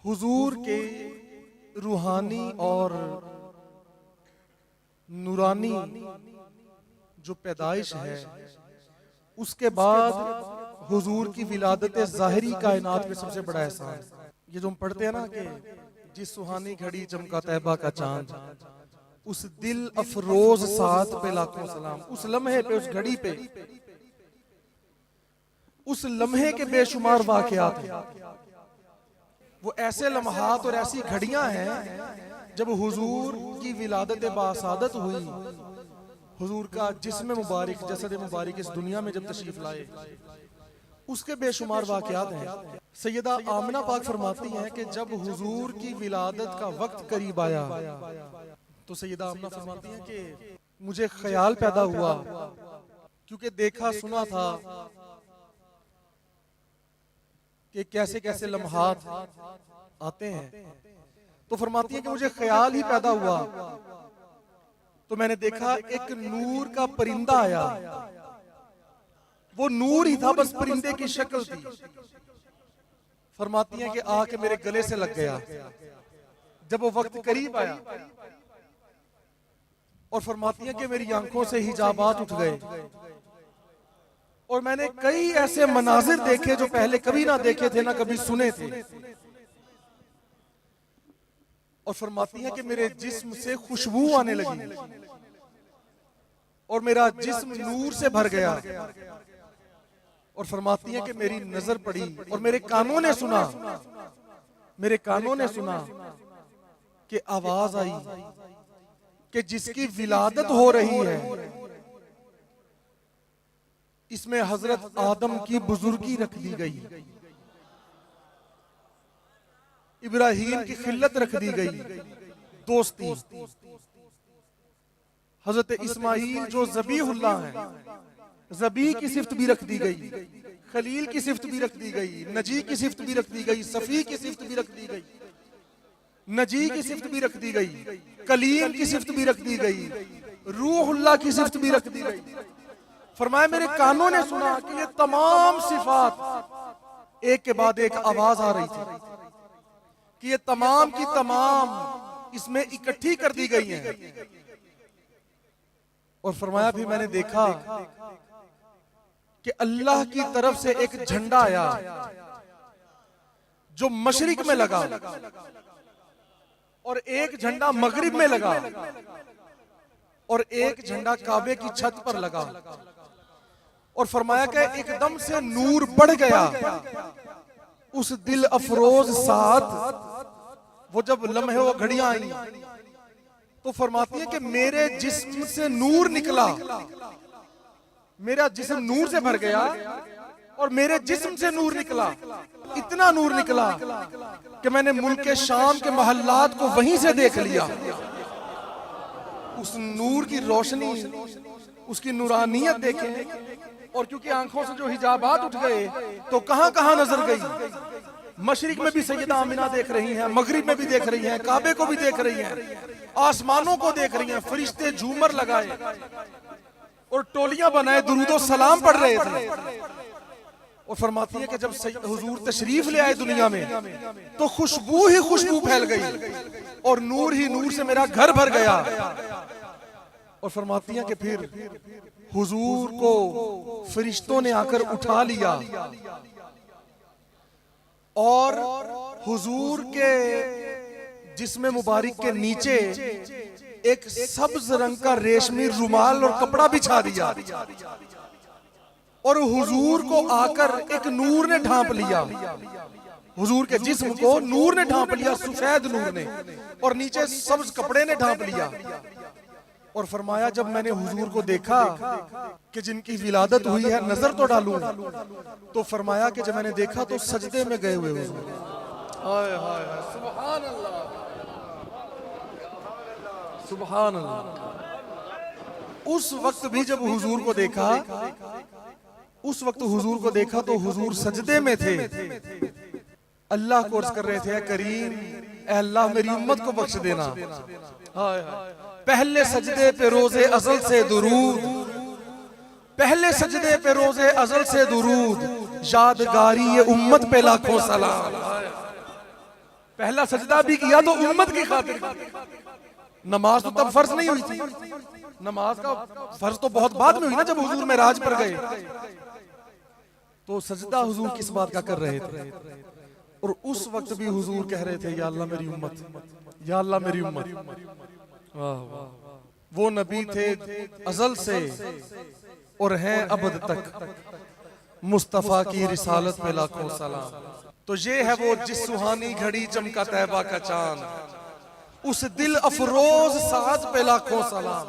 हुजूर के रूहानी और नूरानी जो पैदाइश है, उसके बाद हुजूर की विलादत ज़ाहिरी कायनात में सबसे बड़ा एहसान। ये जो हम पढ़ते हैं ना कि जिस सुहानी घड़ी चमका तैबा का चांद, उस दिल अफरोज साथ पे लाखों सलाम। उस लम्हे पे, उस घड़ी पे, उस लम्हे के बेशुमार वाकयात हैं। वो ऐसे लम्हात और ऐसी घड़ियां हैं जब हुजूर की विलादत बासादत हुई, हुजूर का जिस्म मुबारक, जसद मुबारक इस दुनिया में जब तशरीफ लाए, उसके बेशुमार वाकयात हैं। सैयदा आमिना पाक फरमाती हैं कि जब हुजूर की विलादत का वक्त करीब आया तो सैयदा आमिना फरमाती हैं कि मुझे ख्याल पैदा हुआ, क्योंकि देखा सुना था कि कैसे कैसे लम्हात आते हैं। तो फरमाती है कि मुझे ख्याल ही पैदा हुआ तो मैंने देखा एक नूर का परिंदा आया। वो नूर ही था, बस परिंदे की शक्ल थी। फरमाती है कि आके मेरे गले से लग गया जब वो वक्त करीब आया, और फरमाती है कि मेरी आंखों से हिजाबात उठ गए और मैंने कई ऐसे मनाजिर देखे जो पहले कभी ना देखे थे, ना कभी सुने थे। और फरमाती है कि मेरे जिस्म से खुशबू आने लगी और मेरा जिस्म नूर से भर गया। और फरमाती है कि मेरी नजर पड़ी और मेरे कानों ने सुना, मेरे कानों ने सुना कि आवाज आई कि जिसकी विलादत हो रही है, इसमें हजरत आदम की बुजुर्गी रख दी गई, इब्राहीम की खिल्लत रख दी गई, दोस्ती। हजरत इस्माईल जो ज़बीहुल्लाह है, ज़बी की सिफ्त भी रख दी गई, खलील की सिफ्त भी रख दी गई, नजी की सिफ्त भी रख दी गई, सफी की सिफ्त भी रख दी गई, नजी की सिफ्त भी रख दी गई, कलीम की सिफ्त भी रख दी गई, रूहुल्लाह की सिफ्त भी रख दी गई। फरमाया मेरे कानों ने सुना कि ये तमाम सिफात एक के बाद एक आवाज आ रही थी कि ये तमाम की तमाम इसमें इकट्ठी कर दी गई हैं। और फरमाया फिर मैंने देखा कि अल्लाह की तरफ से एक झंडा आया जो मशरिक में लगा और एक झंडा मगरिब में लगा और एक झंडा काबे की छत पर लगा। और फरमाया कि एकदम से नूर बढ़ गया उस दिल अफरोज साथ। वो जब लम्हे वो घड़ियां आई तो फरमाती है कि मेरे जिस्म से नूर निकला, मेरा जिस्म नूर से भर गया और मेरे जिस्म से नूर निकला। इतना नूर निकला कि मैंने मुल्क शाम के महल्लात को वहीं से देख लिया। उस नूर की रोशनी, उसकी नूरानियत देखें। और क्योंकि आंखों से जो हिजाबात उठ गए तो कहां कहां नजर गई। मशरिक में भी सैयदा आमिना देख रही हैं, मगरिब में भी देख रही हैं, काबे को भी देख रही हैं, आसमानों को देख रही हैं। फरिश्ते झूमर लगाए और टोलियां बनाए दुरूदो सलाम पढ़ रहे थे। और फरमाती है कि जब हुजूर तशरीफ ले आए दुनिया में तो खुशबू ही खुशबू फैल गई और नूर ही नूर से मेरा घर भर गया। और फरमाती है कि फिर हुजूर को फरिश्तों ने आकर उठा लिया और हुजूर के जिस्म मुबारक के नीचे एक सब्ज रंग का रेशमी रुमाल और कपड़ा बिछा दिया और हुजूर को आकर एक नूर ने ढांप लिया। हुजूर के जिस्म को नूर ने ढांप लिया, सफेद नूर ने, और नीचे सब्ज कपड़े ने ढांप लिया। और फरमाया जब मैंने हुजूर को देखा कि जिनकी विलादत हुई है, नजर तो डालूं, तो फरमाया कि जब मैंने देखा तो सजदे में गए हुए हुजूर। हाय हाय सुभान अल्लाह, सुभान अल्लाह। उस वक्त भी जब हुजूर को देखा, उस वक्त हुजूर को देखा तो हुजूर सजदे में थे, अल्लाह को अर्ज कर रहे थे, करीम ऐ अल्लाह मेरी उम्मत को बख्श देना। हाय हाय। पहले सजदे पे रोजे अज़ल से दुरूद, पहले सजदे पे रोजे अज़ल से दुरूद, यादगारी ये उम्मत पे लाखों सलाम। पहला सजदा भी किया तो उम्मत की खातिर। नमाज तो तब फर्ज नहीं हुई थी, नमाज का फर्ज तो बहुत बाद में हुई ना, जब हुजूर मेराज पर गए। तो सजदा हुजूर किस बात का कर रहे थे? और उस वक्त भी हुजूर कह रहे थे या अल्लाह मेरी उम्मत, या अल्लाह मेरी उम्मत। वाह वाह, वो नबी थे अजल से और हैं अबद तक, मुस्तफा की रिसालत पे लाखों सलाम। तो ये है वो जिस सुहानी घड़ी चमका तैबा का चांद, उस दिल अफरोज साथ पे लाखों सलाम।